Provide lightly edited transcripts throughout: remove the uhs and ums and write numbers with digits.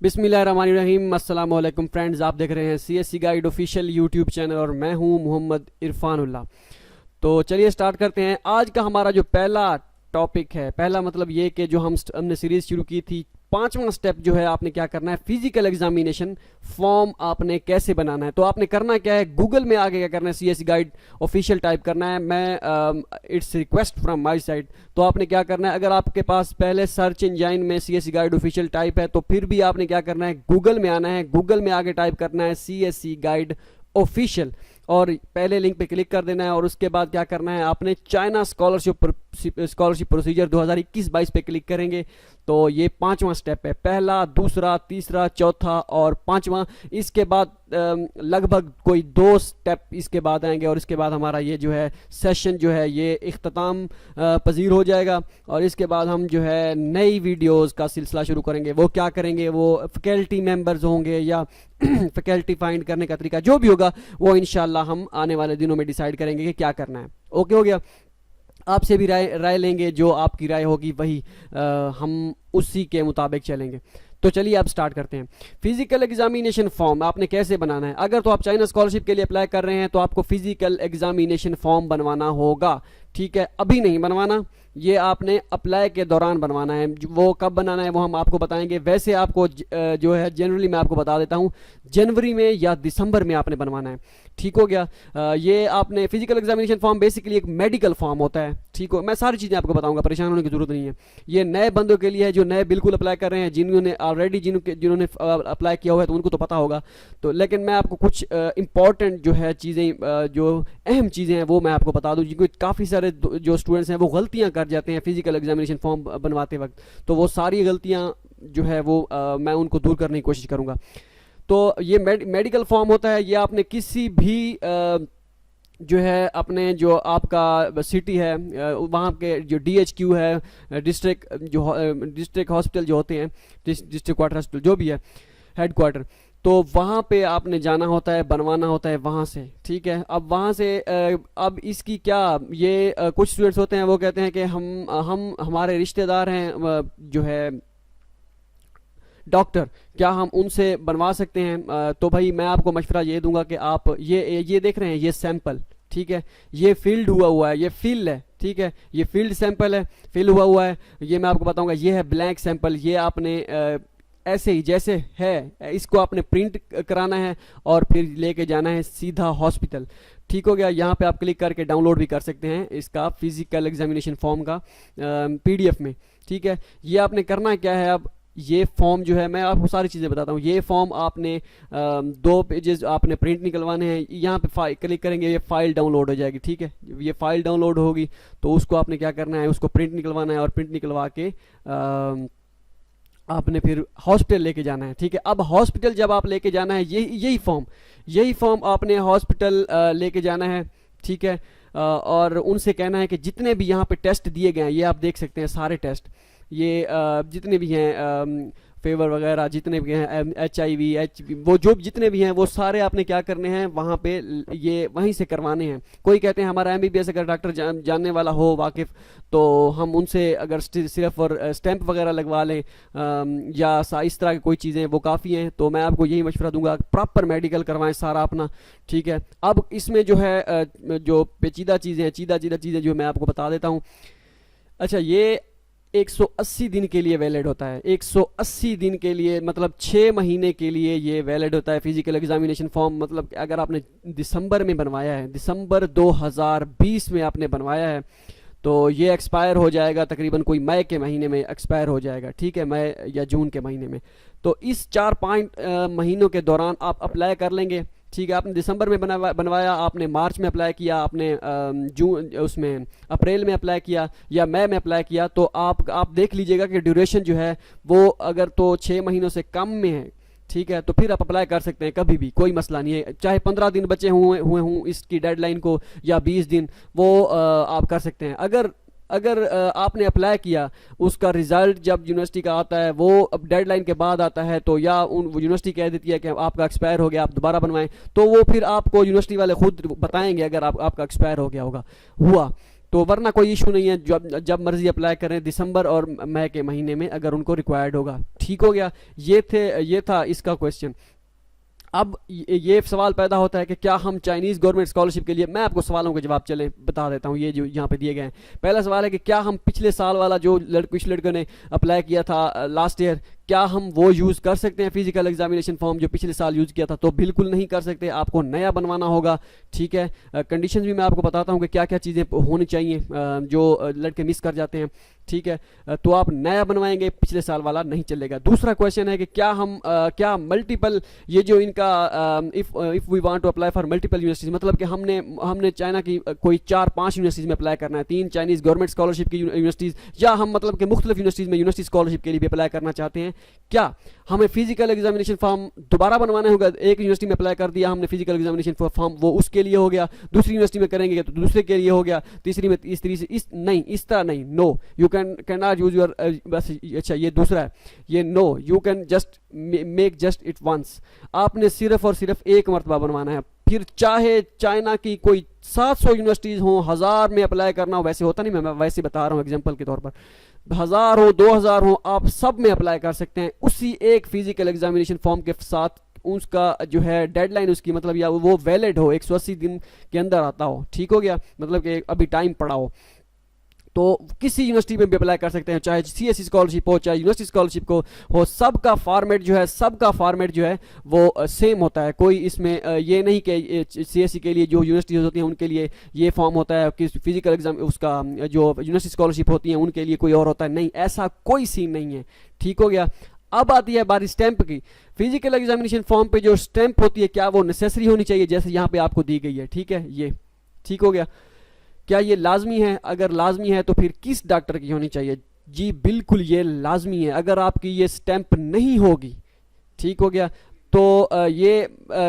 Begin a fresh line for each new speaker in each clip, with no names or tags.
बिस्मिल्लाहिर्रहमानिर्रहीम। अस्सलाम वालेकुम फ्रेंड्स, आप देख रहे हैं CSC guide official YouTube channel और मैं हूं मोहम्मद इरफानुल्लाह। तो चलिए स्टार्ट करते हैं। आज का हमारा जो पहला टॉपिक है, पहला मतलब ये कि जो हमने सीरीज शुरू की थी, पांचवा स्टेप जो है आपने क्या करना है, फिजिकल एग्जामिनेशन फॉर्म आपने कैसे बनाना है। तो आपने करना क्या है, गूगल में आगे क्या करना है, सीएससी गाइड ऑफिशियल टाइप करना है। मैं it's request from my side. तो आपने क्या करना है, अगर आपके पास पहले सर्च इंजन में सीएससी गाइड ऑफिशियल टाइप है तो फिर भी आपने क्या करना है, गूगल में आना है। गूगल में आगे टाइप करना है सीएससी गाइड ऑफिशियल और पहले लिंक पे क्लिक कर देना है। और उसके बाद क्या करना है, आपने चाइना स्कॉलरशिप प्रोसीजर 2021-22 पे क्लिक करेंगे। तो ये पांचवा स्टेप है, पहला, दूसरा, तीसरा, चौथा और पांचवा। इसके बाद लगभग कोई 2 स्टेप इसके बाद आएंगे और इसके बाद हमारा ये जो है सेशन जो है ये इख्तिताम पजीर हो जाएगा। और इसके बाद हम जो है नई वीडियोस का सिलसिला शुरू करेंगे। वो क्या करेंगे, वो फैकल्टी मेंबर्स होंगे या फैकल्टी फाइंड करने का तरीका जो भी होगा वो इंशाल्लाह हम आने वाले दिनों में डिसाइड करेंगे कि क्या करना है। ओके हो गया। आपसे भी राय लेंगे, जो आपकी राय होगी वही हम उसी के मुताबिक चलेंगे। तो चलिए अब स्टार्ट करते हैं। फिजिकल एग्जामिनेशन फॉर्म आपने कैसे बनाना है। अगर तो आप चाइना स्कॉलरशिप के लिए अप्लाई कर रहे हैं तो आपको फिजिकल एग्जामिनेशन फॉर्म बनवाना होगा, ठीक है। अभी नहीं बनवाना, ये आपने अप्लाई के दौरान बनवाना है। वो कब बनाना है वो हम आपको बताएंगे। वैसे आपको जो है जनरली मैं आपको बता देता हूँ, जनवरी में या दिसंबर में आपने बनवाना है, ठीक हो गया। ये आपने फिजिकल एग्जामिनेशन फॉर्म बेसिकली एक मेडिकल फॉर्म होता है, ठीक हो। मैं सारी चीज़ें आपको बताऊंगा, परेशान होने की जरूरत नहीं है। ये नए बंदों के लिए है जो नए बिल्कुल अप्लाई कर रहे हैं, जिन्होंने ऑलरेडी जिन्होंने अप्लाई किया हुआ है तो उनको तो पता होगा। तो लेकिन मैं आपको कुछ इंपॉर्टेंट जो है चीज़ें, जो अहम चीज़ें हैं वो मैं आपको बता दूँ, जिनको काफ़ी सारे जो स्टूडेंट्स हैं वो गलतियाँ कर जाते हैं फिजिकल एग्जामिनेशन फॉर्म बनवाते वक्त। तो वो सारी गलतियाँ जो है वो मैं उनको दूर करने की कोशिश करूँगा। तो ये मेडिकल फॉर्म होता है। ये आपने किसी भी जो है अपने जो आपका सिटी है वहाँ के जो DHQ है, डिस्ट्रिक्ट हॉस्पिटल जो होते हैं, डिस्ट्रिक्ट क्वार्टर हॉस्पिटल जो भी है, हेड क्वार्टर, तो वहाँ पे आपने जाना होता है, बनवाना होता है वहाँ से, ठीक है। अब वहाँ से अब इसकी क्या, ये कुछ स्टूडेंट्स होते हैं वो कहते हैं कि हम हमारे रिश्तेदार हैं जो है डॉक्टर, क्या हम उनसे बनवा सकते हैं। तो भाई मैं आपको मशवरा ये दूंगा कि आप ये देख रहे हैं, ये सैंपल, ठीक है, ये फील्ड हुआ है, ये फील्ड है, ठीक है, ये फील्ड सैंपल है, फिल हुआ है। ये मैं आपको बताऊंगा, ये है ब्लैंक सैंपल। ये आपने ऐसे ही जैसे है इसको आपने प्रिंट कराना है और फिर लेके जाना है सीधा हॉस्पिटल, ठीक हो गया। यहाँ पे आप क्लिक करके डाउनलोड भी कर सकते हैं इसका फिजिकल एग्जामिनेशन फॉर्म का PDF में, ठीक है। ये आपने करना क्या है, अब ये फॉर्म जो है मैं आपको सारी चीज़ें बताता हूँ। ये फॉर्म आपने 2 पेजेस आपने प्रिंट निकलवाने हैं। यहाँ पे क्लिक करेंगे, ये फाइल डाउनलोड हो जाएगी, ठीक है। ये फाइल डाउनलोड होगी तो उसको आपने क्या करना है, उसको प्रिंट निकलवाना है और प्रिंट निकलवा के आपने फिर हॉस्पिटल लेके जाना है, ठीक है। अब हॉस्पिटल जब आप लेके जाना है, यही फॉर्म आपने हॉस्पिटल लेके जाना है, ठीक है। और उनसे कहना है कि जितने भी यहाँ पे टेस्ट दिए गए हैं, ये आप देख सकते हैं सारे टेस्ट, ये जितने भी हैं फेवर वगैरह, जितने भी हैं HIV HB, वो जो जितने भी हैं वो सारे आपने क्या करने हैं, वहाँ पे ये वहीं से करवाने हैं। कोई कहते हैं हमारा MBBS अगर डॉक्टर जानने वाला हो, वाकिफ़, तो हम उनसे अगर सिर्फ और स्टैंप वगैरह लगवा लें या इस तरह की कोई चीज़ें, वो काफ़ी हैं। तो मैं आपको यही मशवरा दूंगा, प्रॉपर मेडिकल करवाएं सारा अपना, ठीक है। अब इसमें जो है जो पेचीदा चीज़ें जो मैं आपको बता देता हूँ। अच्छा, ये 180 दिन के लिए वैलिड होता है। 180 दिन के लिए मतलब 6 महीने के लिए ये वैलिड होता है फिजिकल एग्जामिनेशन फॉर्म। मतलब अगर आपने दिसंबर में बनवाया है, दिसंबर 2020 में आपने बनवाया है, तो ये एक्सपायर हो जाएगा तकरीबन कोई मई के महीने में एक्सपायर हो जाएगा, ठीक है, मई या जून के महीने में। तो इस 4-5 महीनों के दौरान आप अप्लाई कर लेंगे, ठीक है। आपने दिसंबर में बनवाया, आपने मार्च में अप्लाई किया, आपने जून उसमें अप्रैल में अप्लाई किया या मई में अप्लाई किया, तो आप देख लीजिएगा कि ड्यूरेशन जो है वो अगर तो 6 महीनों से कम में है, ठीक है, तो फिर आप अप्लाई कर सकते हैं कभी भी, कोई मसला नहीं है। चाहे 15 दिन बचे हुए हों इसकी डेडलाइन को या 20 दिन, वो आप कर सकते हैं। अगर आपने अप्लाई किया, उसका रिजल्ट जब यूनिवर्सिटी का आता है, वो अब डेडलाइन के बाद आता है, तो या यूनिवर्सिटी कह देती है कि आपका एक्सपायर हो गया, आप दोबारा बनवाएं, तो वो फिर आपको यूनिवर्सिटी वाले खुद बताएंगे अगर आपका एक्सपायर हो गया हुआ। तो वरना कोई इशू नहीं है, जब जब मर्जी अप्लाई करें, दिसंबर और मई के महीने में अगर उनको रिक्वायर्ड होगा। ठीक हो गया, ये था इसका क्वेश्चन। अब ये सवाल पैदा होता है कि क्या हम चाइनीज़ गवर्नमेंट स्कॉलरशिप के लिए, मैं आपको सवालों के जवाब चले बता देता हूँ, ये जो यहाँ पे दिए गए हैं। पहला सवाल है कि क्या हम पिछले साल वाला जो कुछ लड़कों ने अप्लाई किया था लास्ट ईयर, क्या हम वो यूज़ कर सकते हैं फिजिकल एग्जामिनेशन फॉर्म जो पिछले साल यूज़ किया था? तो बिल्कुल नहीं कर सकते, आपको नया बनवाना होगा। ठीक है, कंडीशन भी मैं आपको बताता हूँ कि क्या क्या चीज़ें होनी चाहिए जो लड़के मिस कर जाते हैं। ठीक है, तो आप नया बनवाएंगे, पिछले साल वाला नहीं चलेगा। दूसरा क्वेश्चन है कि क्या मल्टीपल, ये जो इनका if we want to apply for multiple universities, मतलब कि हमने चाइना की कोई 4-5 यूनिवर्सिटीज़ में अप्लाई करना है, 3 चाइनीज़ गवर्नमेंट स्कॉलरशिप की यूनिवर्सिटीज़, या हम मतलब कि मुख्तलिफ यूनिवर्सिटीज़ में यूनिवर्सिटी स्कॉलरशिप के लिए भी अप्लाई करना चाहते हैं, क्या हमें फिजिकल एग्जामिनेशन फॉर्म दोबारा बनवाना होगा? एक यूनिवर्सिटी में अप्लाई कर दिया हमने फिजिकल एग्जामिनेशन फॉर्म, वो उसके लिए हो गया, दूसरी यूनिवर्सिटी में करेंगे तो दूसरे के लिए हो गया, तीसरी में तीसरी से इस तरह नहीं। नो, यू कैन नॉट यूज योर, बस अच्छा ये दूसरा है, ये no, you can just make just it once, आपने सिर्फ और सिर्फ एक मरतबा बनवाना है। फिर चाहे चाइना की कोई 700 यूनिवर्सिटीज़ हों, 1000 में अप्लाई करना हो, वैसे होता नहीं, मैं वैसे बता रहा हूँ एग्जांपल के तौर पर, 1000 हो 2000 हो, आप सब में अप्लाई कर सकते हैं उसी एक फिजिकल एग्जामिनेशन फॉर्म के साथ। उसका जो है डेडलाइन उसकी, मतलब या वो वैलिड हो, 180 दिन के अंदर आता हो। ठीक हो गया, मतलब कि अभी टाइम पड़ा हो, तो किसी यूनिवर्सिटी में भी अप्लाई कर सकते हैं, चाहे सीएससी स्कॉलरशिप हो चाहे यूनिवर्सिटी स्कॉलरशिप को हो, सबका फॉर्मेट जो है वो सेम होता है। कोई इसमें ये नहीं कि सीएससी के लिए जो यूनिवर्सिटीज होती हैं उनके लिए ये फॉर्म होता है, कि फिजिकल एग्जाम उसका जो यूनिवर्सिटी स्कॉलरशिप होती है उनके लिए कोई और होता है, नहीं, ऐसा कोई सीन नहीं है। ठीक हो गया, अब आती है बारी स्टैंप की। फिजिकल एग्जामिनेशन फॉर्म पे जो स्टैंप होती है, क्या वो नेसेसरी होनी चाहिए जैसे यहाँ पे आपको दी गई है? ठीक है, ये ठीक हो गया, क्या ये लाजमी है? अगर लाजमी है तो फिर किस डॉक्टर की होनी चाहिए? जी बिल्कुल ये लाजमी है। अगर आपकी ये स्टैंप नहीं होगी, ठीक हो गया, तो ये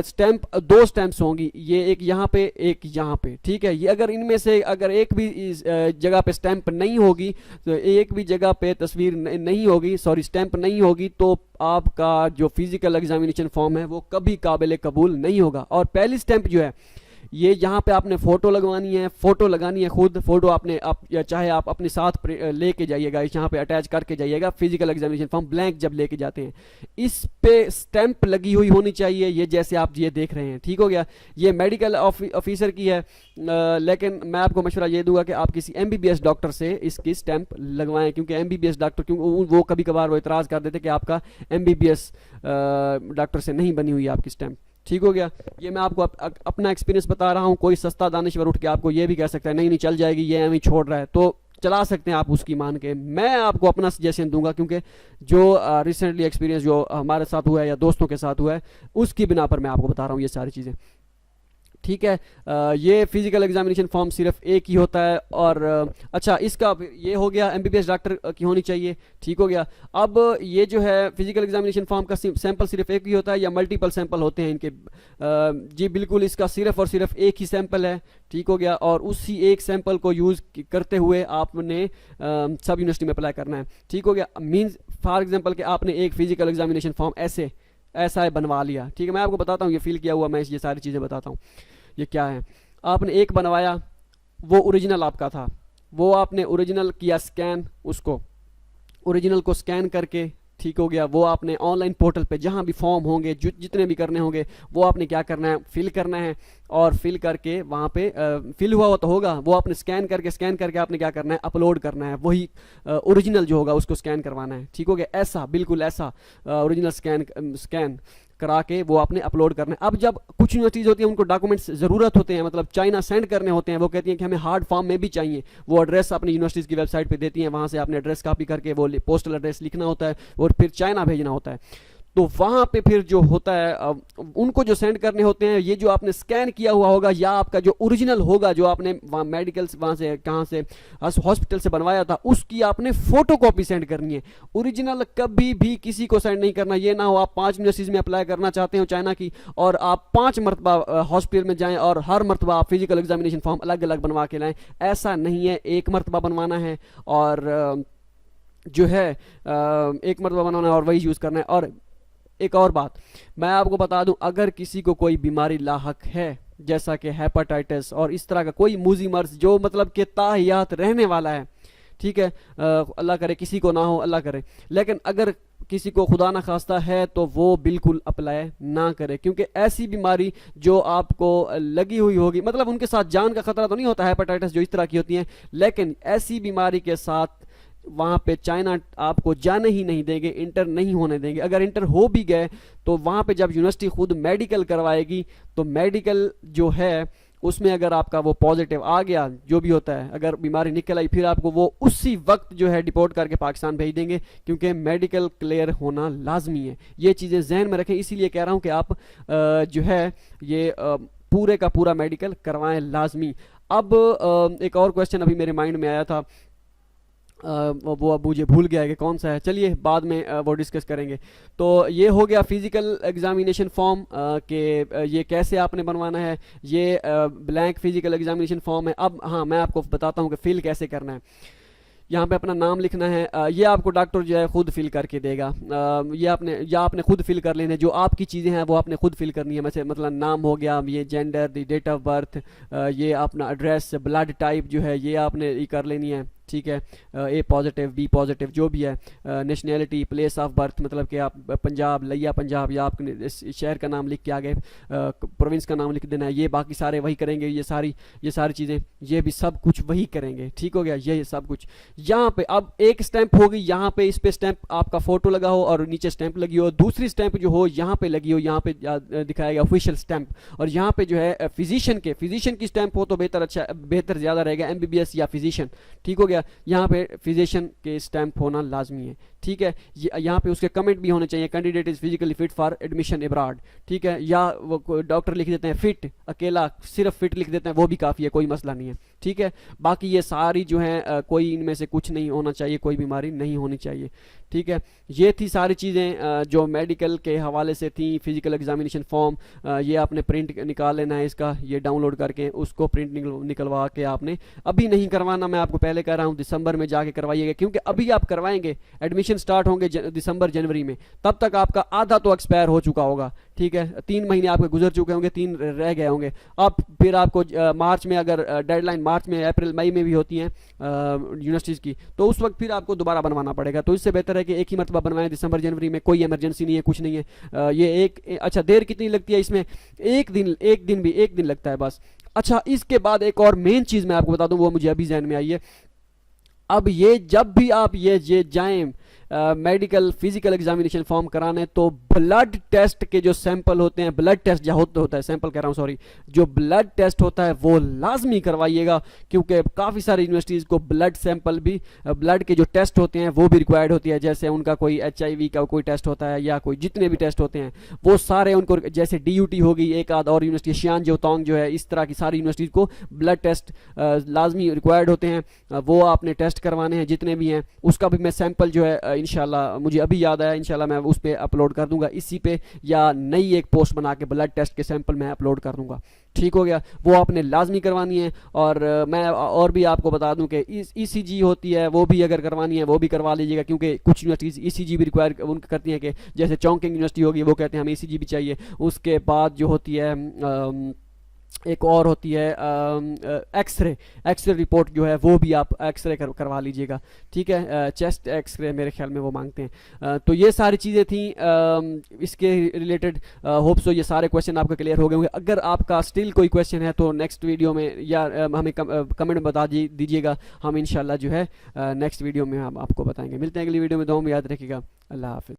स्टैंप, 2 स्टैंप्स होंगी, ये एक यहाँ पे एक यहाँ पे। ठीक है, ये अगर इनमें से अगर एक भी जगह पे स्टैंप नहीं होगी, तो एक भी जगह पे तस्वीर नहीं होगी, सॉरी स्टैंप नहीं होगी, तो आपका जो फिजिकल एग्जामिनेशन फॉर्म है वो कभी काबिल कबूल नहीं होगा। और पहली स्टैंप जो है, ये यहाँ पे आपने फोटो लगवानी है, फोटो लगानी है खुद, फोटो आपने या चाहे आप अपने साथ लेके जाइएगा, यहाँ पे अटैच करके जाइएगा। फिजिकल एग्जामिनेशन फॉर्म ब्लैंक जब लेके जाते हैं, इस पे स्टैंप लगी हुई होनी चाहिए, ये जैसे आप ये देख रहे हैं। ठीक हो गया, ये मेडिकल ऑफिसर की है, लेकिन मैं आपको मशवरा ये दूंगा कि आप किसी एमबीबीएस डॉक्टर से इसकी स्टैंप लगवाएं, क्योंकि एमबीबीएस डॉक्टर, क्योंकि वो कभी कभार वो इतराज़ कर देते कि आपका एमबीबीएस डॉक्टर से नहीं बनी हुई है आपकी स्टैंप। ठीक हो गया, ये मैं आपको अपना एक्सपीरियंस बता रहा हूँ। कोई सस्ता दानिश्वर उठ के आपको ये भी कह सकता है नहीं नहीं चल जाएगी, ये हमें छोड़ रहा है, तो चला सकते हैं आप उसकी मान के। मैं आपको अपना सजेशन दूंगा, क्योंकि जो रिसेंटली एक्सपीरियंस जो हमारे साथ हुआ है या दोस्तों के साथ हुआ है, उसकी बिना पर मैं आपको बता रहा हूँ ये सारी चीज़ें। ठीक है, ये फिजिकल एग्जामिनेशन फॉर्म सिर्फ एक ही होता है। और अच्छा, इसका ये हो गया एमबीबीएस डॉक्टर की होनी चाहिए। ठीक हो गया, अब ये जो है फिजिकल एग्जामिनेशन फॉर्म का सैंपल सिर्फ एक ही होता है या मल्टीपल सैंपल होते हैं इनके? जी बिल्कुल, इसका सिर्फ और सिर्फ एक ही सैंपल है। ठीक हो गया, और उसी एक सैंपल को यूज़ करते हुए आपने सब यूनिवर्सिटी में अप्लाई करना है। ठीक हो गया, मीन्स फॉर एग्जाम्पल कि आपने एक फिजिकल एग्जामिनेशन फॉर्म ऐसा बनवा लिया। ठीक है, मैं आपको बताता हूँ ये फिल किया हुआ, मैं ये सारी चीज़ें बताता हूँ ये क्या है। आपने एक बनवाया, वो ओरिजिनल आपका था, वो आपने ओरिजिनल किया स्कैन, उसको ओरिजिनल को स्कैन करके, ठीक हो गया, वो आपने ऑनलाइन पोर्टल पे जहाँ भी फॉर्म होंगे, जितने भी करने होंगे, वो आपने क्या करना है, फिल करना है। और फिल करके वहाँ पे फिल हुआ तो होगा, वो आपने स्कैन करके आपने क्या करना है, अपलोड करना है। वही ओरिजिनल जो होगा उसको स्कैन करवाना है। ठीक हो गया, ऐसा बिल्कुल ऐसा ओरिजिनल स्कैन करा के वो आपने अपलोड करना है। अब जब कुछ यूनिवर्सिटीज़ होती है उनको डॉक्यूमेंट्स ज़रूरत होते हैं, मतलब चाइना सेंड करने होते हैं, वो कहती हैं कि हमें हार्ड फॉर्म में भी चाहिए, वो एड्रेस अपनी यूनिवर्सिटीज़ की वेबसाइट पे देती हैं, वहाँ से आपने एड्रेस कॉपी करके वो पोस्टल एड्रेस लिखना होता है और फिर चाइना भेजना होता है। तो वहाँ पे फिर जो होता है उनको जो सेंड करने होते हैं, ये जो आपने स्कैन किया हुआ होगा या आपका जो ओरिजिनल होगा, जो आपने वहाँ मेडिकल वहाँ से कहाँ से हॉस्पिटल से बनवाया था, उसकी आपने फोटो कॉपी सेंड करनी है। ओरिजिनल कभी भी किसी को सेंड नहीं करना। ये ना हो आप 5 यूनिवर्सिटीज़ में अप्लाई करना चाहते हो चाइना की, और आप 5 मरतबा हॉस्पिटल में जाएँ और हर मरतबा आप फिजिकल एग्जामिनेशन फॉर्म अलग अलग बनवा के लाएँ। ऐसा नहीं है, एक मरतबा बनवाना है और जो है एक मरतबा बनाना है और वही यूज़ करना है। और एक और बात मैं आपको बता दूं, अगर किसी को कोई बीमारी लाहक है, जैसा कि हेपाटाइटिस और इस तरह का कोई मूजी मर्ज जो मतलब कि ताहियात रहने वाला है, ठीक है, अल्लाह करे किसी को ना हो, अल्लाह करे, लेकिन अगर किसी को खुदा ना खास्ता है तो वो बिल्कुल अप्लाई ना करे, क्योंकि ऐसी बीमारी जो आपको लगी हुई होगी, मतलब उनके साथ जान का खतरा तो नहीं होता हेपेटाइटिस जो इस तरह की होती हैं, लेकिन ऐसी बीमारी के साथ वहाँ पे चाइना आपको जाने ही नहीं देंगे, इंटर नहीं होने देंगे। अगर इंटर हो भी गए तो वहाँ पे जब यूनिवर्सिटी खुद मेडिकल करवाएगी तो मेडिकल जो है उसमें अगर आपका वो पॉजिटिव आ गया, जो भी होता है, अगर बीमारी निकल आई, फिर आपको वो उसी वक्त जो है डिपोर्ट करके पाकिस्तान भेज देंगे, क्योंकि मेडिकल क्लियर होना लाजमी है। ये चीज़ें जहन में रखें, इसीलिए कह रहा हूँ कि आप जो है ये पूरे का पूरा मेडिकल करवाएं लाजमी। अब एक और क्वेश्चन अभी मेरे माइंड में आया था, वो अब मुझे भूल गया है कि कौन सा है, चलिए बाद में वो डिस्कस करेंगे। तो ये हो गया फिजिकल एग्जामिनेशन फॉर्म के ये कैसे आपने बनवाना है, ये ब्लैंक फिजिकल एग्जामिनेशन फॉर्म है। अब हाँ, मैं आपको बताता हूँ कि फिल कैसे करना है। यहाँ पे अपना नाम लिखना है, ये आपको डॉक्टर जो है खुद फिल करके देगा, ये आपने खुद फिल कर लेने, जो आपकी चीज़ें हैं वो आपने खुद फिल करनी है। मतलब नाम हो गया, ये gender, the date of birth, ये अपना एड्रेस, ब्लड टाइप जो है ये आपने ये कर लेनी है, ठीक है, ए पॉजिटिव, बी पॉजिटिव जो भी है, नेशनैलिटी, प्लेस ऑफ बर्थ, मतलब कि आप पंजाब, लिया पंजाब, या आपने शहर का नाम लिख के आगे प्रोविंस का नाम लिख देना है। ये बाकी सारे वही करेंगे, ये सारी चीज़ें ये भी सब कुछ वही करेंगे, ठीक हो गया, ये सब कुछ। यहाँ पे अब एक स्टैंप होगी, यहाँ पे इस पे स्टैंप आपका फोटो लगा हो और नीचे स्टैंप लगी हो, दूसरी स्टैंप जो हो यहाँ पे लगी हो, यहाँ पे दिखाएगा ऑफिशियल स्टैंप, और यहाँ पे जो है फिजिशियन की स्टैंप हो तो बेहतर ज़्यादा रहेगा, MBBS या फिजिशियन, ठीक हो गया। यहाँ पे फिजिशियन के स्टैंप होना लाजमी है, ठीक है। यहाँ पे उसके कमेंट भी होने चाहिए, candidate is physically fit for admission abroad, ठीक है, या वो डॉक्टर लिख देते हैं फिट, अकेला सिर्फ फिट लिख देते हैं, वो भी काफ़ी है, कोई मसला नहीं है, ठीक है। बाकी ये सारी जो है कोई इनमें से कुछ नहीं होना चाहिए, कोई बीमारी नहीं होनी चाहिए, ठीक है। ये थी सारी चीज़ें जो मेडिकल के हवाले से थी। फिजिकल एग्जामिनेशन फॉर्म ये आपने प्रिंट निकाल लेना है, इसका ये डाउनलोड करके उसको प्रिंट निकलवा के आपने अभी नहीं करवाना, मैं आपको पहले कह रहा हूँ दिसंबर में जाके करवाइएगा, क्योंकि अभी आप करवाएंगे एडमिशन स्टार्ट होंगे दिसंबर जनवरी में, तब तक आपका आधा तो एक्सपायर हो चुका होगा, ठीक है, 3 महीने आपके गुजर चुके होंगे, 3 रह गए होंगे। अब फिर आपको मार्च में, अगर डेडलाइन मार्च में, अप्रैल मई में भी होती हैं यूनिवर्सिटीज़ की, तो उस वक्त फिर आपको दोबारा बनवाना पड़ेगा। तो इससे बेहतर है कि एक ही मरतबा बनवाएं दिसंबर जनवरी में, कोई इमरजेंसी नहीं है, कुछ नहीं है। ये अच्छा देर कितनी लगती है इसमें? एक दिन लगता है बस। अच्छा, इसके बाद एक और मेन चीज़ मैं आपको बता दूं, वो मुझे अभी जहन में आई है। अब ये जब भी आप ये जाएं मेडिकल फिजिकल एग्जामिनेशन फॉर्म कराने, तो ब्लड टेस्ट के जो सैंपल होते हैं, ब्लड टेस्ट जो होता है, सैंपल कह रहा हूँ सॉरी, जो ब्लड टेस्ट होता है वो लाजमी करवाइएगा, क्योंकि काफ़ी सारी यूनिवर्सिटीज़ को ब्लड सैंपल भी, ब्लड के जो टेस्ट होते हैं वो भी रिक्वायर्ड होती है। जैसे उनका कोई HIV का कोई टेस्ट होता है, या कोई जितने भी टेस्ट होते हैं वो सारे उनको, जैसे DUT होगी, एक आध और यूनिवर्सिटी, शियान जोतांग जो है, इस तरह की सारी यूनिवर्सिटीज़ को ब्लड टेस्ट लाजमी रिक्वायर्ड होते हैं, वो आपने टेस्ट करवाने हैं जितने भी हैं। उसका भी मैं सैंपल जो है इंशाल्लाह, मुझे अभी याद आया, इंशाल्लाह मैं उस पर अपलोड कर दूंगा इसी पे, या नई एक पोस्ट बना के ब्लड टेस्ट के सैंपल मैं अपलोड कर दूंगा, ठीक हो गया। वो आपने लाजमी करवानी है। और मैं और भी आपको बता दूं कि ECG होती है, वो भी अगर करवानी है वो भी करवा लीजिएगा, क्योंकि कुछ यूनिवर्सिटीज़ ECG भी रिक्वायर उनकी करती हैं, कि जैसे चौंकिंग यूनिवर्सिटी होगी, वो कहते हैं हमें ECG भी चाहिए। उसके बाद जो होती है एक और होती है एक्सरे रिपोर्ट जो है, वो भी आप एक्सरे करवा लीजिएगा, ठीक है। चेस्ट एक्सरे मेरे ख्याल में वो मांगते हैं। तो ये सारी चीज़ें थी इसके रिलेटेड। होप सो ये सारे क्वेश्चन आपके क्लियर हो गए होंगे। अगर आपका स्टिल कोई क्वेश्चन है तो नेक्स्ट वीडियो में, या हमें कमेंट में बता दीजिएगा, हम इंशाल्लाह जो है नेक्स्ट वीडियो में हम आपको बताएंगे। मिलते हैं अगली वीडियो में, दुआ में याद रखिएगा। अल्लाह हाफिज़।